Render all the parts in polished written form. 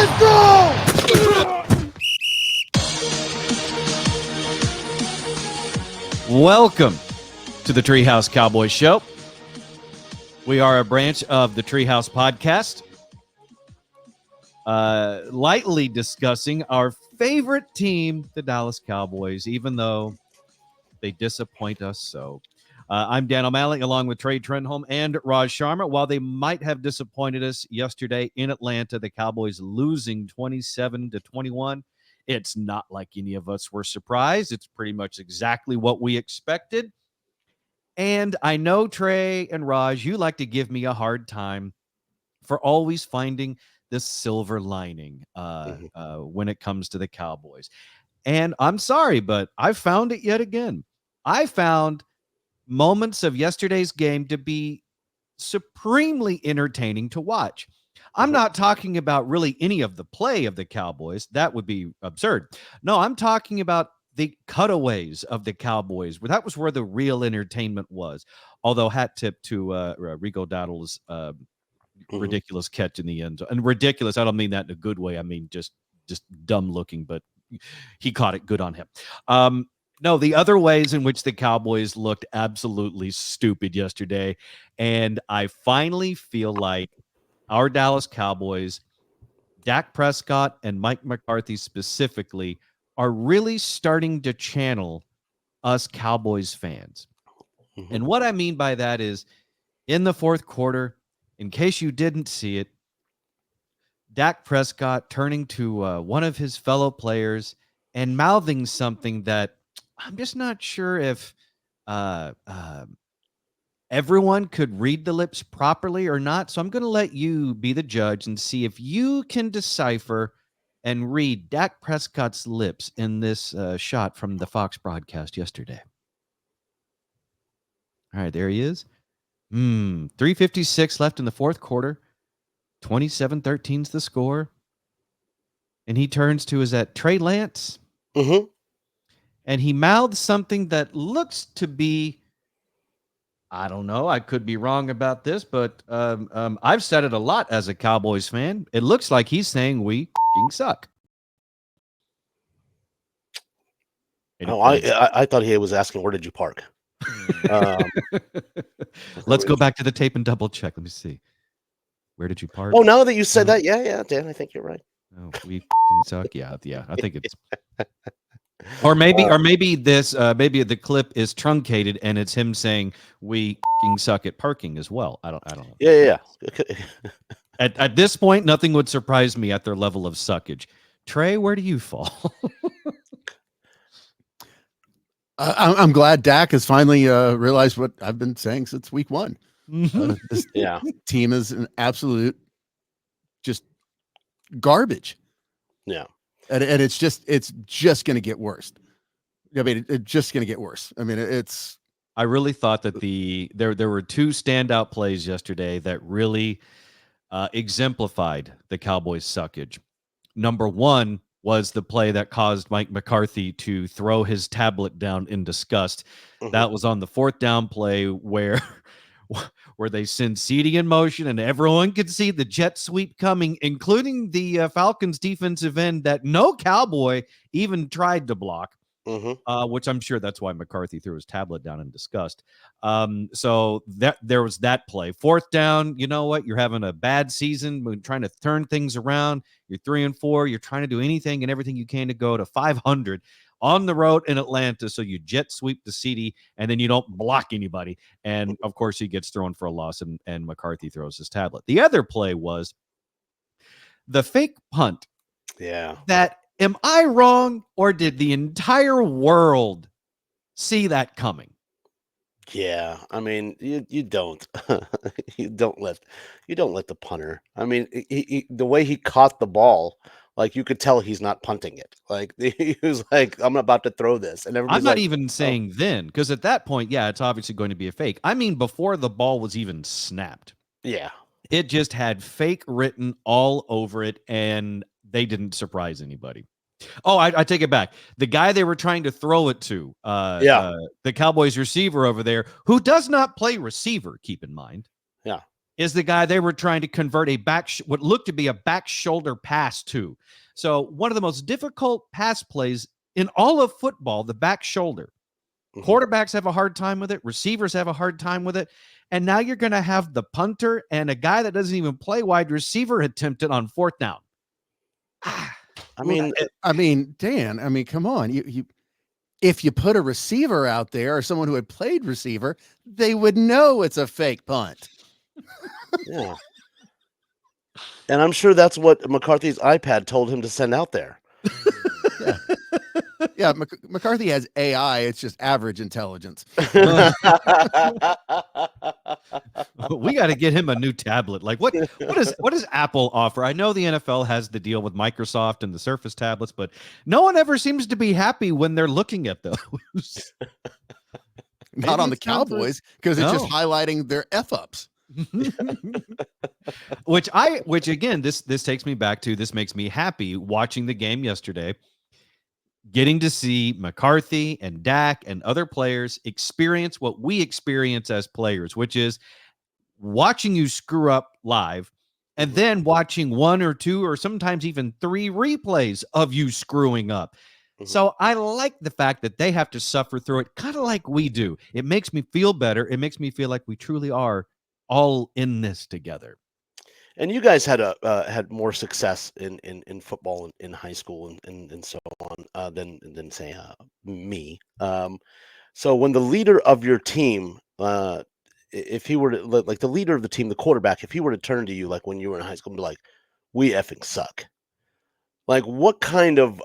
Let's go! Welcome to the Treehouse Cowboys Show. We are a branch of the Treehouse Podcast, lightly discussing our favorite team, the Dallas Cowboys, even though they disappoint us so. I'm Dan O'Malley, along with Trey Trenholm and Raj Sharma. While they might have disappointed us yesterday in Atlanta, the Cowboys losing 27-21, it's not like any of us were surprised. It's pretty much exactly what we expected. And I know, Trey and Raj, you like to give me a hard time for always finding the silver lining when it comes to the Cowboys. And I'm sorry, but I found it yet again. I found moments of yesterday's game to be supremely entertaining to watch. I'm not talking about really any of the play of the Cowboys. That would be absurd. No, I'm talking about the cutaways of the Cowboys. That was where the real entertainment was. Although hat tip to Rico Dowdle's ridiculous catch in the end zone. And ridiculous, I don't mean that in a good way. I mean just dumb looking, but he caught it. Good on him. No, the other ways in which the Cowboys looked absolutely stupid yesterday. And I finally feel like our Dallas Cowboys, Dak Prescott and Mike McCarthy specifically, are really starting to channel us Cowboys fans. And what I mean by that is, in the fourth quarter, in case you didn't see it, Dak Prescott turning to one of his fellow players and mouthing something that I'm just not sure if everyone could read the lips properly or not. So I'm going to let you be the judge and see if you can decipher and read Dak Prescott's lips in this shot from the Fox broadcast yesterday. All right, there he is. 3:56 left in the fourth quarter. 27-13's the score. And he turns to, is that Trey Lance? Mm-hmm. And he mouths something that looks to be, I don't know, I could be wrong about this, but I've said it a lot as a Cowboys fan. It looks like he's saying we suck. I thought he was asking, where did you park? Let's go back to the tape and double check. Let me see. Where did you park? Oh, now that you said that, yeah, Dan, I think you're right. Oh, we suck. Yeah. I think it's. Or maybe this the clip is truncated and it's him saying we suck at parking as well. I don't know. Yeah. At this point, nothing would surprise me at their level of suckage. Trey, where do you fall? I'm glad Dak has finally realized what I've been saying since week one. This team is an absolute just garbage. Yeah. And it's just going to get worse. I mean, it's just going to get worse. I mean, it's. I really thought that there were two standout plays yesterday that really exemplified the Cowboys' suckage. Number one was the play that caused Mike McCarthy to throw his tablet down in disgust. That was on the fourth down play where they send Ceedee in motion and everyone could see the jet sweep coming, including the Falcons defensive end that no Cowboy even tried to block, which I'm sure that's why McCarthy threw his tablet down in disgust. So that there was that play. Fourth down, you know what? You're having a bad season. We're trying to turn things around. You're 3-4. You're trying to do anything and everything you can to go to 500 on the road in Atlanta. So you jet sweep the Ceedee and then you don't block anybody. And of course he gets thrown for a loss and McCarthy throws his tablet. The other play was the fake punt. Yeah. That, am I wrong, or did the entire world see that coming? Yeah, I mean, you don't you don't let the punter. I mean, he the way he caught the ball, like you could tell he's not punting it. Like he was like, I'm about to throw this, and everybody's I'm not like, even saying then, because at that point, yeah, it's obviously going to be a fake. I mean, before the ball was even snapped. Yeah, it just had fake written all over it, and they didn't surprise anybody. Oh, I take it back. The guy they were trying to throw it to, the Cowboys receiver over there, who does not play receiver, keep in mind. Yeah. is the guy they were trying to convert what looked to be a back shoulder pass to. So one of the most difficult pass plays in all of football, the back shoulder. Mm-hmm. Quarterbacks have a hard time with it. Receivers have a hard time with it. And now you're going to have the punter and a guy that doesn't even play wide receiver attempt it on fourth down. I mean, Dan, come on. If you put a receiver out there or someone who had played receiver, they would know it's a fake punt. Yeah. And I'm sure that's what McCarthy's iPad told him to send out there. Yeah. Yeah, McCarthy has AI. It's just average intelligence. We got to get him a new tablet. Like what does Apple offer? I know the NFL has the deal with Microsoft and the Surface tablets, but no one ever seems to be happy when they're looking at those. Not on the Cowboys, because it's just highlighting their F-ups. Which again, this takes me back to, this makes me happy watching the game yesterday, getting to see McCarthy and Dak and other players experience what we experience as players, which is watching you screw up live and then watching one or two or sometimes even three replays of you screwing up. Mm-hmm. So I like the fact that they have to suffer through it kind of like we do. It makes me feel better. It makes me feel like we truly are all in this together. And you guys had more success in football in high school and so on than say me. So when the leader of your team, if he were to, like the leader of the team, the quarterback, if he were to turn to you like when you were in high school and be like, "We effing suck," like what kind of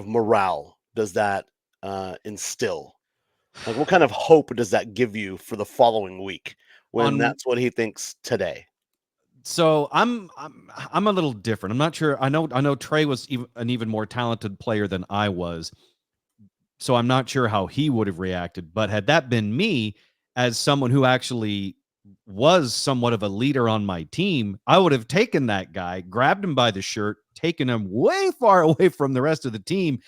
morale does that instill? Like what kind of hope does that give you for the following week when that's what he thinks today? So I'm a little different. I'm not sure. I know Trey was an even more talented player than I was. So I'm not sure how he would have reacted. But had that been me, as someone who actually was somewhat of a leader on my team, I would have taken that guy, grabbed him by the shirt, taken him way far away from the rest of the team,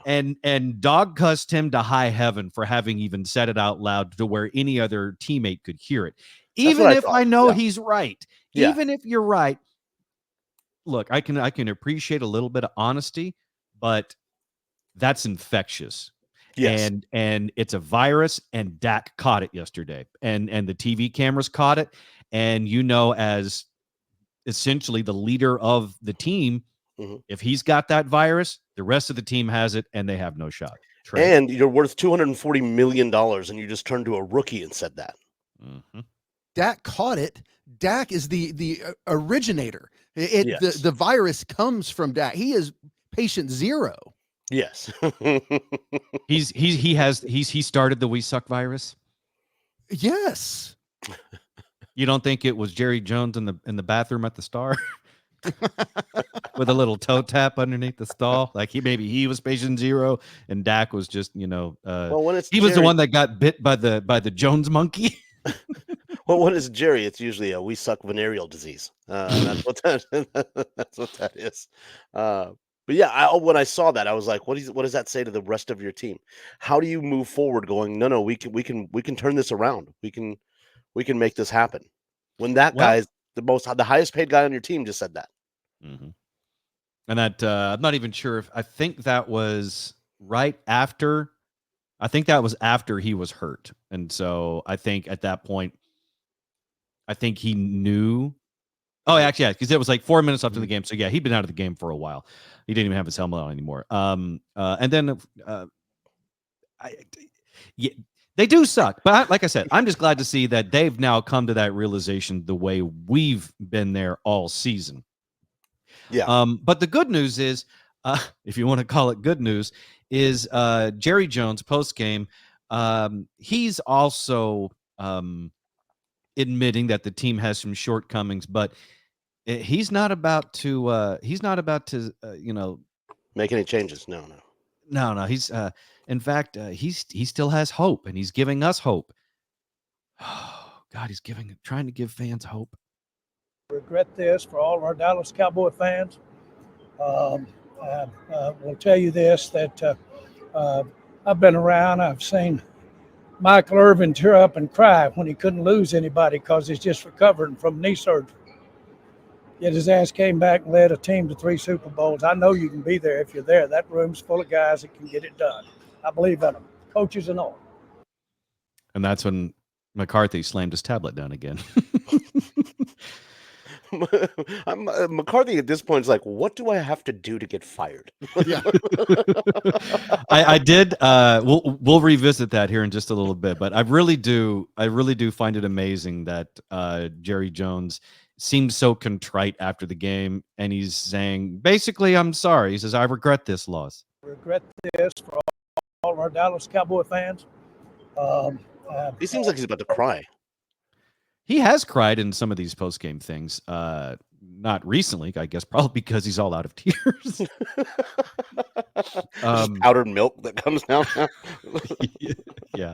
and dog cussed him to high heaven for having even said it out loud to where any other teammate could hear it. Even if I know he's right. Yeah. Even if you're right, look, I can appreciate a little bit of honesty, but that's infectious. Yes. And it's a virus, and Dak caught it yesterday. And the TV cameras caught it. And as essentially the leader of the team, if he's got that virus, the rest of the team has it, and they have no shot. Trey. And you're worth $240 million, and you just turned to a rookie and said that. Mm-hmm. Dak caught it. Dak is the originator. The virus comes from Dak. He is patient zero. Yes. he started the "We Suck" virus. Yes. You don't think it was Jerry Jones in the bathroom at the Star with a little toe tap underneath the stall? Like he was patient zero, and Dak was just he was the one that got bit by the Jones monkey. Well, what is Jerry? It's usually a "we suck" venereal disease. That's what that is. But yeah, when I saw that, I was like, what does that say to the rest of your team? How do you move forward? Going, no, we can turn this around. We can make this happen. When that guy is the highest paid guy on your team just said that. Mm-hmm. And that I'm not even sure I think that was right after. I think that was after he was hurt, and so I think at that point, I think he knew. Oh, actually, yeah, because it was like 4 minutes left in the game. So yeah, he'd been out of the game for a while. He didn't even have his helmet on anymore. And then, they do suck. But like I said, I'm just glad to see that they've now come to that realization the way we've been there all season. Yeah. But the good news is, if you want to call it good news, is Jerry Jones post game. He's also admitting that the team has some shortcomings, but he's not about to make any changes. No. He's in fact he still has hope, and he's giving us hope. Oh God, he's trying to give fans hope. Regret this for all of our Dallas Cowboy fans. Will tell you this, that I've been around. I've seen Michael Irvin tear up and cry when he couldn't lose anybody because he's just recovering from knee surgery. Yet his ass came back and led a team to 3 Super Bowls. I know you can be there if you're there. That room's full of guys that can get it done. I believe in them, coaches and all. And that's when McCarthy slammed his tablet down again. McCarthy at this point is like, what do I have to do to get fired? Yeah. I did. We'll revisit that here in just a little bit, but I really do find it amazing that Jerry Jones seems so contrite after the game, and he's saying, basically, I'm sorry. He says, I regret this loss. I regret this for all of our Dallas Cowboy fans. He seems like he's about to cry. He has cried in some of these post-game things. Not recently, I guess, probably because he's all out of tears. Powdered milk that comes down. Yeah.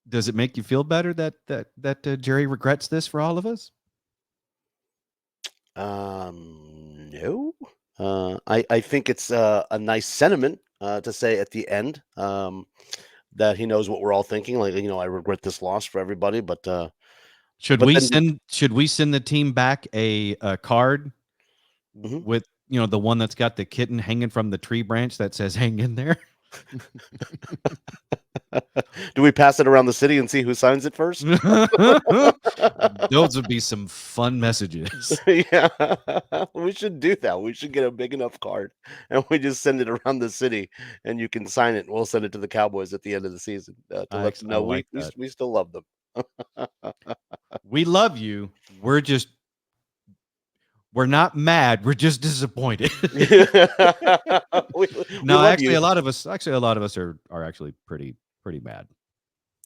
Does it make you feel better that Jerry regrets this for all of us? No. I think it's a nice sentiment to say at the end that he knows what we're all thinking. Like, I regret this loss for everybody, but should we send the team back a card with the one that's got the kitten hanging from the tree branch that says "Hang in there"? Do we pass it around the city and see who signs it first? Those would be some fun messages. Yeah, we should do that. We should get a big enough card and we just send it around the city and you can sign it. And we'll send it to the Cowboys at the end of the season to let them know we still love them. We love you. We're not mad. We're just disappointed. No, actually, a lot of us are actually pretty mad.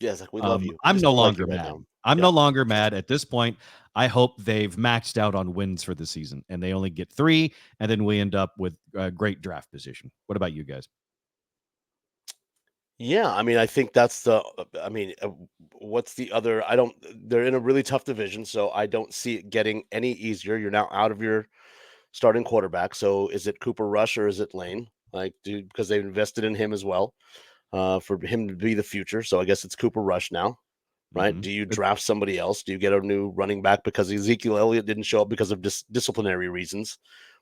Yes, we love you. I'm no longer mad. I'm no longer mad at this point. I hope they've maxed out on wins for the season and they only get 3, and then we end up with a great draft position. What about you guys? Yeah, I mean, I think that's what's the other? They're in a really tough division, so I don't see it getting any easier. You're now out of your starting quarterback. So is it Cooper Rush or is it Lane? Because they've invested in him as well, for him to be the future. So I guess it's Cooper Rush now, right? Mm-hmm. Do you draft somebody else? Do you get a new running back because Ezekiel Elliott didn't show up because of disciplinary reasons,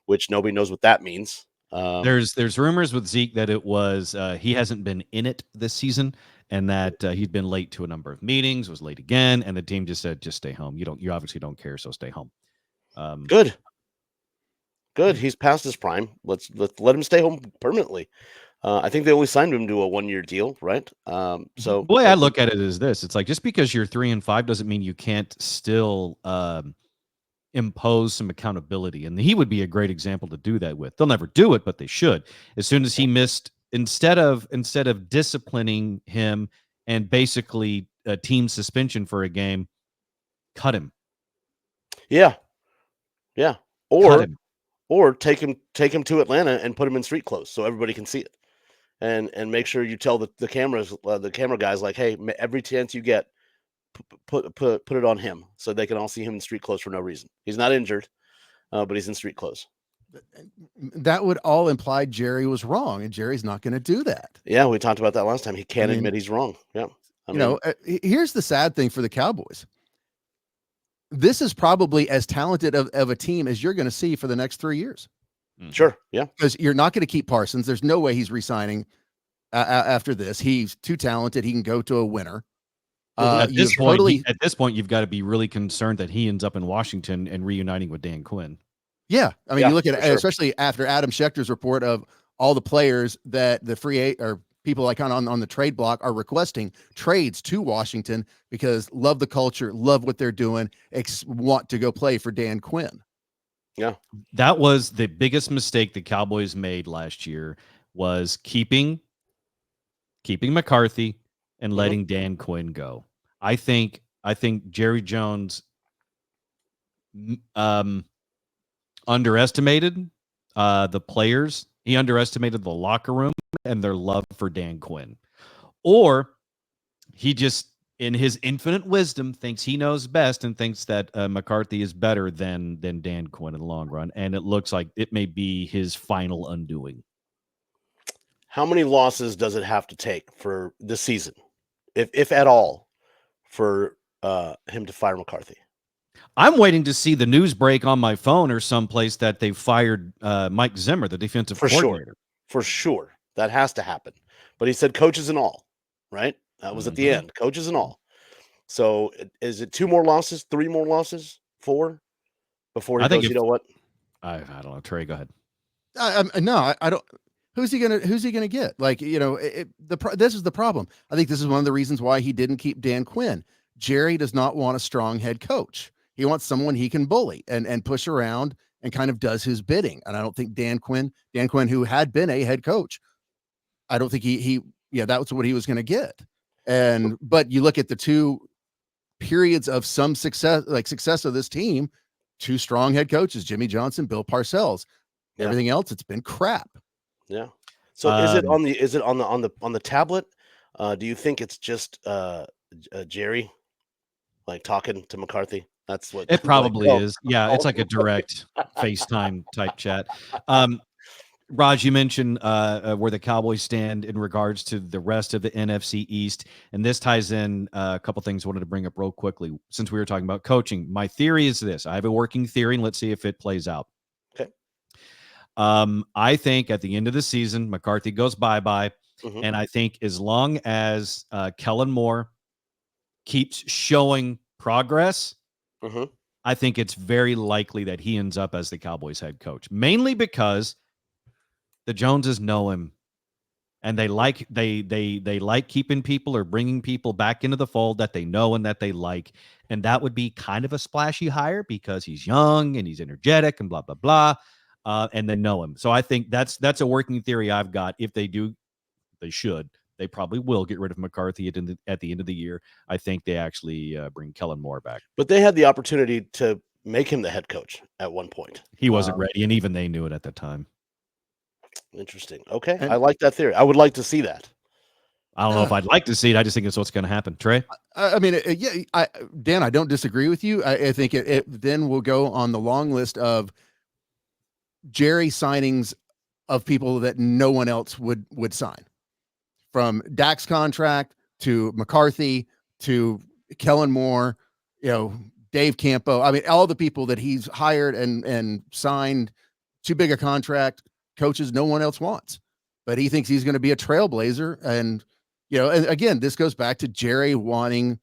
which nobody knows what that means? There's rumors with Zeke that it was he hasn't been in it this season, and that he'd been late to a number of meetings, was late again, and the team just said, just stay home. You obviously don't care, so stay home. Good. He's past his prime. Let's let him stay home permanently. I think they only signed him to a 1-year deal, right? So the way I look at it is this: it's like, just because you're 3-5 doesn't mean you can't still impose some accountability, and he would be a great example to do that with. They'll never do it, but they should. As soon as he missed, instead of disciplining him and basically a team suspension for a game, cut him. Yeah. Or take him to Atlanta and put him in street clothes so everybody can see it, and make sure you tell the camera guys, like, hey, every chance you get, put it on him so they can all see him in street clothes for no reason. He's not injured, but he's in street clothes. That would all imply Jerry was wrong, and Jerry's not going to do that. Yeah, we talked about that last time. He can't admit he's wrong. Yeah, here's the sad thing for the Cowboys. This is probably as talented of a team as you're going to see for the next 3 years. Sure, yeah, because you're not going to keep Parsons. There's no way he's re-signing after this. He's too talented. He can go to a winner. At this point, you've got to be really concerned that he ends up in Washington and reuniting with Dan Quinn. Yeah, I mean, you look at it, especially after Adam Schefter's report of all the players that the or people like on the trade block are requesting trades to Washington because love the culture, love what they're doing, want to go play for Dan Quinn. Yeah, that was the biggest mistake the Cowboys made last year, was keeping McCarthy and letting Dan Quinn go. I think Jerry Jones underestimated the players. He underestimated the locker room and their love for Dan Quinn. Or he just, in his infinite wisdom, thinks he knows best and thinks that McCarthy is better than Dan Quinn in the long run. And it looks like it may be his final undoing. How many losses does it have to take for this season, if at all, for him to fire McCarthy? I'm waiting to see the news break on my phone or someplace that they fired Mike Zimmer, the defensive coordinator. For sure. That has to happen. But he said coaches and all, right? That was at the end, coaches and all. So is it 2 more losses, 3 more losses, 4 before he goes, you know what? I don't know. Trey, go ahead. No, I don't. Who's he gonna get? Like, this is the problem. I think this is one of the reasons why he didn't keep Dan Quinn. Jerry does not want a strong head coach. He wants someone he can bully and push around and kind of does his bidding. And I don't think Dan Quinn, who had been a head coach, I don't think that was what he was going to get. But you look at the 2 periods of some success of this team, 2 strong head coaches, Jimmy Johnson, Bill Parcells. Yeah. Everything else, it's been crap. Yeah. So is it on the tablet? Do you think it's just Jerry like talking to McCarthy? That's what it probably is. Yeah, it's like a direct FaceTime type chat. Raj, you mentioned where the Cowboys stand in regards to the rest of the NFC East, and this ties in a couple things I wanted to bring up real quickly since we were talking about coaching. My theory is this. I have a working theory, and let's see if it plays out. Okay. I think at the end of the season, McCarthy goes bye-bye, and I think as long as Kellen Moore keeps showing progress, I think it's very likely that he ends up as the Cowboys head coach, mainly because the Joneses know him, and they like keeping people or bringing people back into the fold that they know and that they like, and that would be kind of a splashy hire because he's young and he's energetic and blah blah blah, and they know him. So I think that's a working theory I've got. If they do, they probably will get rid of McCarthy at the end of the year. I think they actually bring Kellen Moore back. But they had the opportunity to make him the head coach at one point. He wasn't ready, and even they knew it at the time. Interesting. Okay. I like that theory. I would like to see that. I don't know if I'd like to see it. I just think it's what's going to happen. Trey? I mean, Dan, I don't disagree with you. I think it then will go on the long list of Jerry signings of people that no one else would sign. From Dak's contract to McCarthy to Kellen Moore, Dave Campo. I mean, all the people that he's hired and signed too big a contract, coaches no one else wants, but he thinks he's going to be a trailblazer. And again, this goes back to Jerry wanting,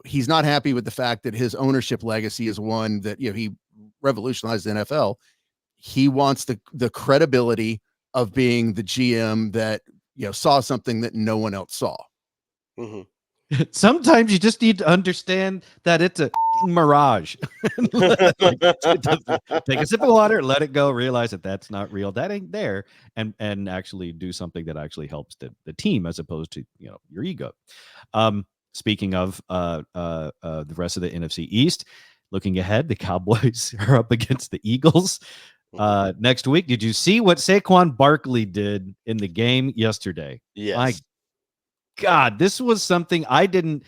he's not happy with the fact that his ownership legacy is one that, he revolutionized the NFL. He wants the credibility of being the GM that, saw something that no one else saw. Sometimes you just need to understand that it's a mirage. Take a sip of water, let it go, realize that that's not real, that ain't there, and actually do something that actually helps the team as opposed to your ego. Speaking of the rest of the NFC East, looking ahead, the Cowboys are up against the Eagles next week. Did you see what Saquon Barkley did in the game yesterday? Yes. My God, this was something I didn't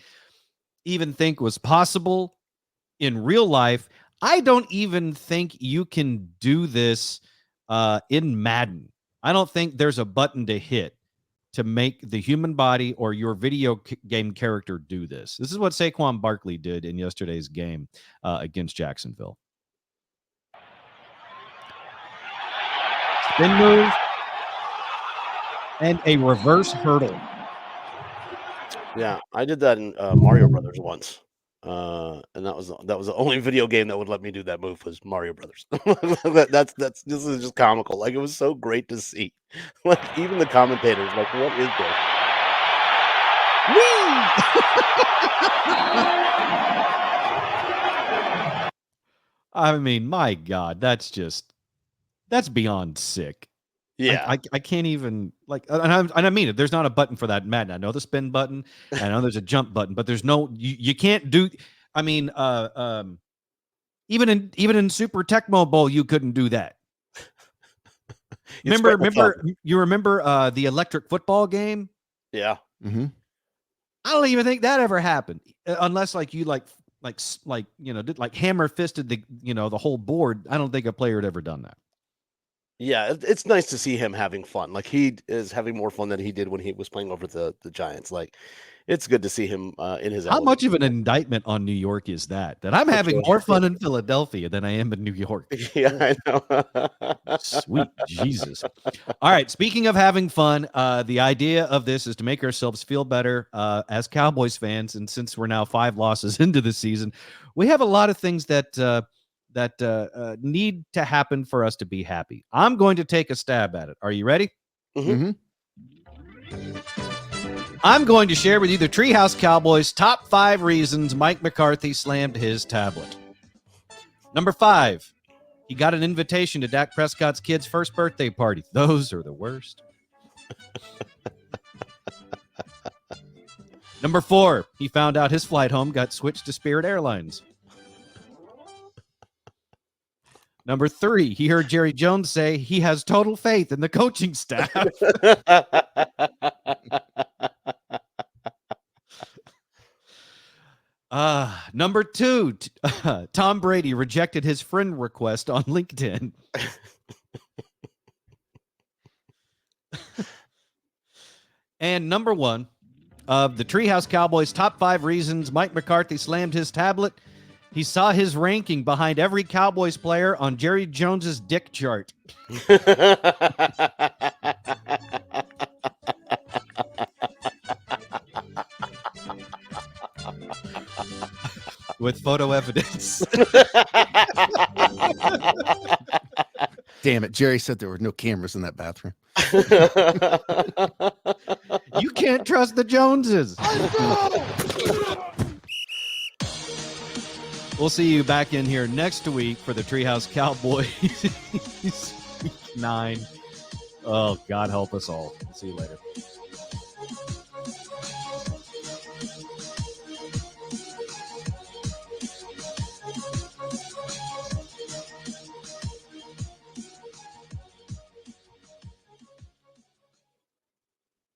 even think was possible in real life. I don't even think you can do this in Madden. I don't think there's a button to hit to make the human body or your video game character do this. This is what Saquon Barkley did in yesterday's game against Jacksonville. Spin move and a reverse hurdle. Yeah, I did that in Mario Brothers once, and that was the only video game that would let me do that move was Mario Brothers. This is just comical. Like, it was so great to see. Like, even the commentators, like, what is this? I mean, my God, that's beyond sick. Yeah, I can't even and I mean it. There's not a button for that, Madden. I know the spin button. I know there's a jump button, but there's no. You can't do. I mean, even in Super Tecmo Bowl, you couldn't do that. remember the electric football game? Yeah. Mm-hmm. I don't even think that ever happened, unless you did hammer fisted the whole board. I don't think a player had ever done that. Yeah, it's nice to see him having fun. Like he is having more fun than he did when he was playing over the Giants. Like it's good to see him in his. How much of an indictment on New York is that I'm having more fun in Philadelphia than I am in New York? Yeah, I know. Sweet Jesus. All right. Speaking of having fun, the idea of this is to make ourselves feel better as Cowboys fans. And since we're now 5 losses into the season, we have a lot of things that need to happen for us to be happy. I'm going to take a stab at it. Are you ready? Mm-hmm. I'm going to share with you the Treehouse Cowboys' top 5 reasons Mike McCarthy slammed his tablet. Number 5, he got an invitation to Dak Prescott's kid's first birthday party. Those are the worst. Number 4, he found out his flight home got switched to Spirit Airlines. Number 3, he heard Jerry Jones say he has total faith in the coaching staff. Number 2, Tom Brady rejected his friend request on LinkedIn. And number 1 of the Treehouse Cowboys' top 5 reasons Mike McCarthy slammed his tablet. He saw his ranking behind every Cowboys player on Jerry Jones's dick chart. With photo evidence. Damn it. Jerry said there were no cameras in that bathroom. You can't trust the Joneses. We'll see you back in here next week for the Treehouse Cowboys Week 9. Oh, God help us all. See you later.